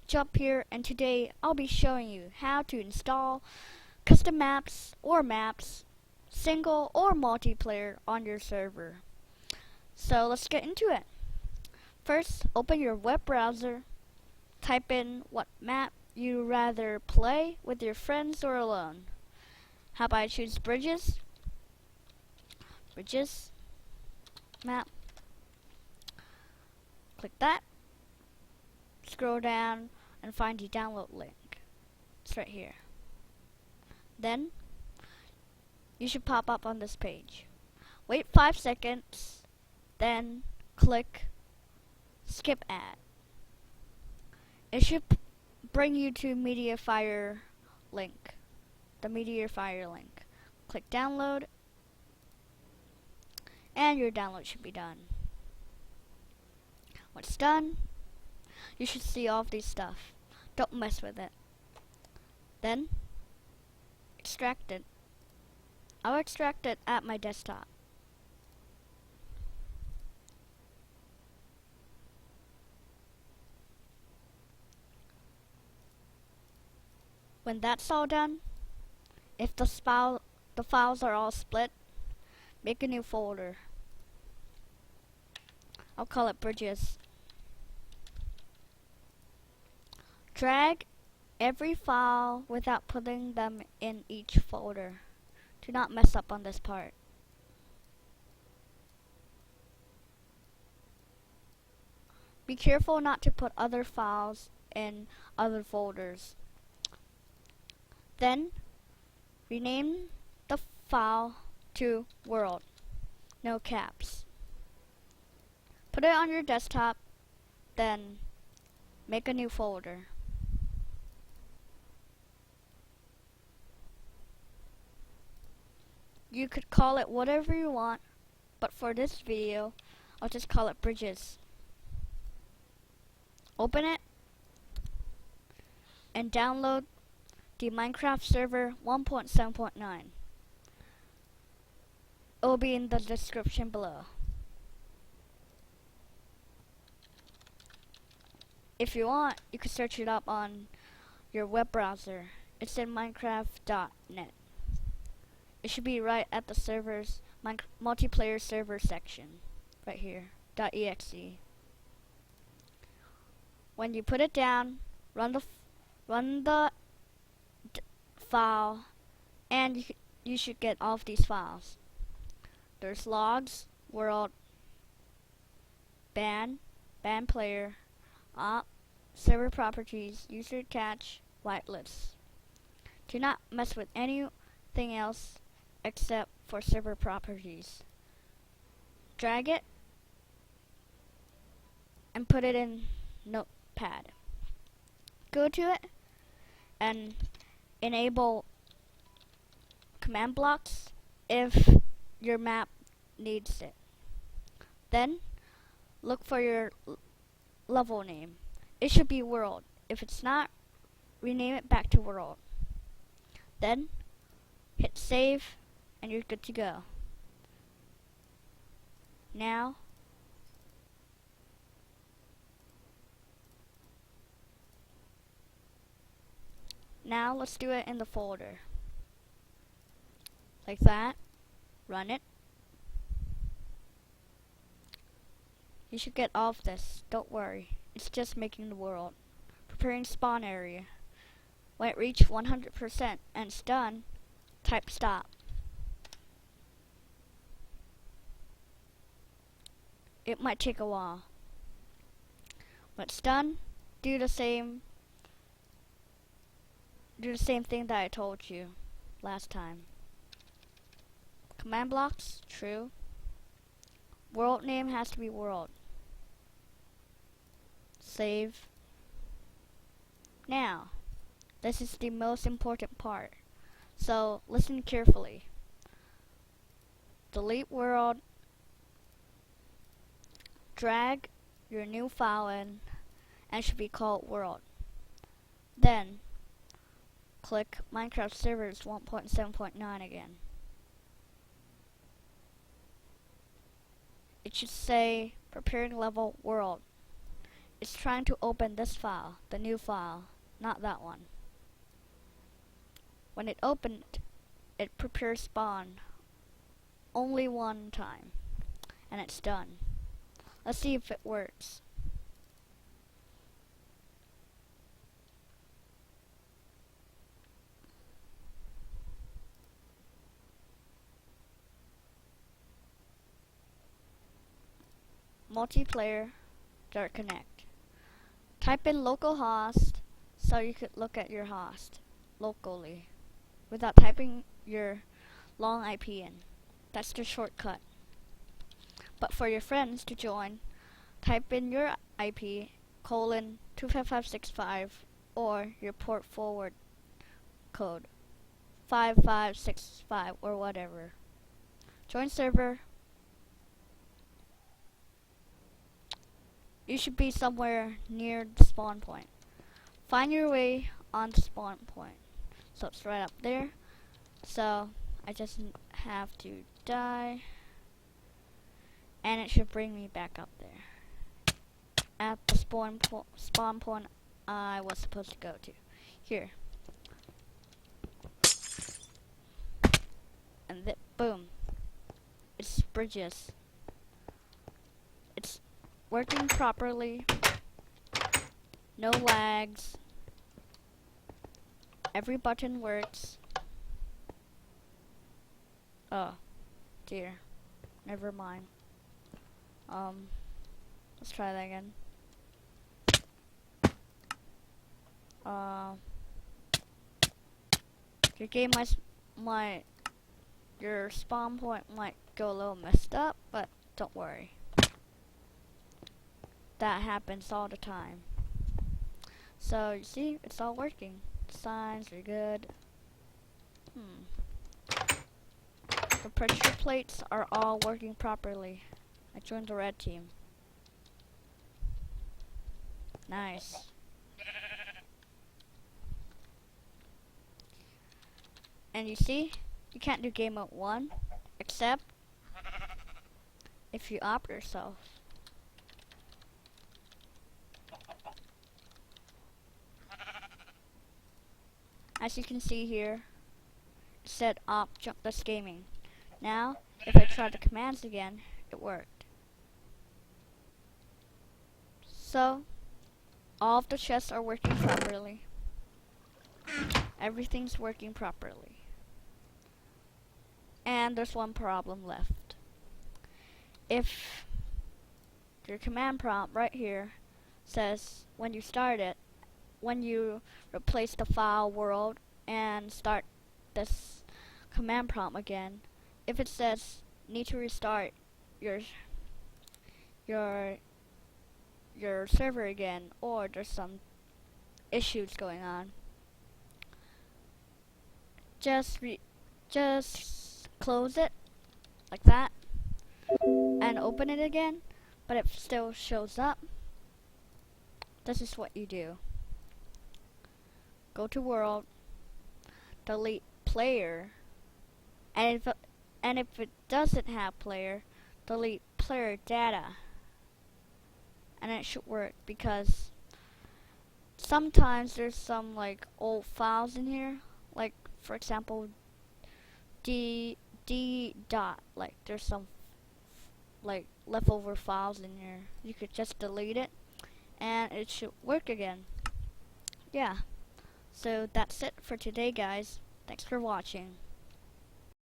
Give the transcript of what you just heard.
Jump here, and today I'll be showing you how to install custom maps or maps, single or multiplayer on your server. So let's get into it. First, open your web browser, type in what map you'd rather play with your friends or alone. How about I choose Bridges? Bridges map. Click that. Scroll down and find the download link. It's right here. Then you should pop up on this page. Wait 5 seconds, then click skip ad. It should bring you to MediaFire link. The MediaFire link. Click download and your download should be done. When it's done, you should see all of these stuff. Don't mess with it. Then extract it. I'll extract it at my desktop. When that's all done, if the files are all split, make a new folder. I'll call it Bridges. Drag every file without putting them in each folder. Do not mess up on this part. Be careful not to put other files in other folders. Then, rename the file to world. No caps. Put it on your desktop, then make a new folder. You could call it whatever you want, but for this video, I'll just call it Bridges. Open it and download the Minecraft server 1.7.9. It will be in the description below. If you want, you can search it up on your web browser. It's in minecraft.net. It should be right at the server's multiplayer server section, right here, .exe. When you put it down, run the file, and you should get all of these files. There's logs, world, ban player, op, server properties, user cache, whitelist. Do not mess with anything else except for server properties. Drag it and put it in Notepad. Go to it and enable command blocks if your map needs it. Then look for your level name. It should be world. If it's not, rename it back to world. Then hit save and you're good to go. Now let's do it in the folder. Like that. Run it. You should get all of this. Don't worry. It's just making the world. Preparing spawn area. When it reaches 100% and it's done, type stop. It might take a while. When it's done, do the same thing that I told you last time. Command blocks, true. World name has to be world. Save. Now, this is the most important part, so listen carefully. Delete world. Drag your new file in, and it should be called world. Then, click Minecraft servers 1.7.9 again. It should say preparing level world. it's trying to open this file, the new file, not that one. When it opened, it prepares spawn only one time, and it's done. Let's see if it works. Multiplayer Dart Connect. Type in localhost so you could look at your host locally without typing your long IP in. That's the shortcut. But for your friends to join, type in your IP colon 25565 or your port forward code 5565 or whatever. Join server. You should be somewhere near the spawn point. Find your way on the spawn point. So it's right up there. So I just have to die. And it should bring me back up there. At the spawn point I was supposed to go to. Here. And boom. It's bridges. It's working properly. No lags. Every button works. Oh, dear. Never mind. Let's try that again. Your game your spawn point might go a little messed up, but don't worry. That happens all the time. So you see, it's all working. Signs are good. The pressure plates are all working properly. I joined the red team. Nice. And you see, you can't do game mode 1 except if you opt yourself. As you can see here, it said opt jump this gaming. Now, if I try the commands again, it worked. So, all of the chests are working properly. Everything's working properly. And there's one problem left. If your command prompt right here says when you start it, when you replace the file world and start this command prompt again, if it says need to restart your server again, or there's some issues going on, just close it like that and open it again. But it still shows up. This is what you do. Go to world, delete player, and if it doesn't have player, delete player data, and it should work, because sometimes there's some like old files in here, like for example d dot, like there's some like leftover files in here. You could just delete it and it should work again. Yeah. So that's it for today, guys. Thanks for watching.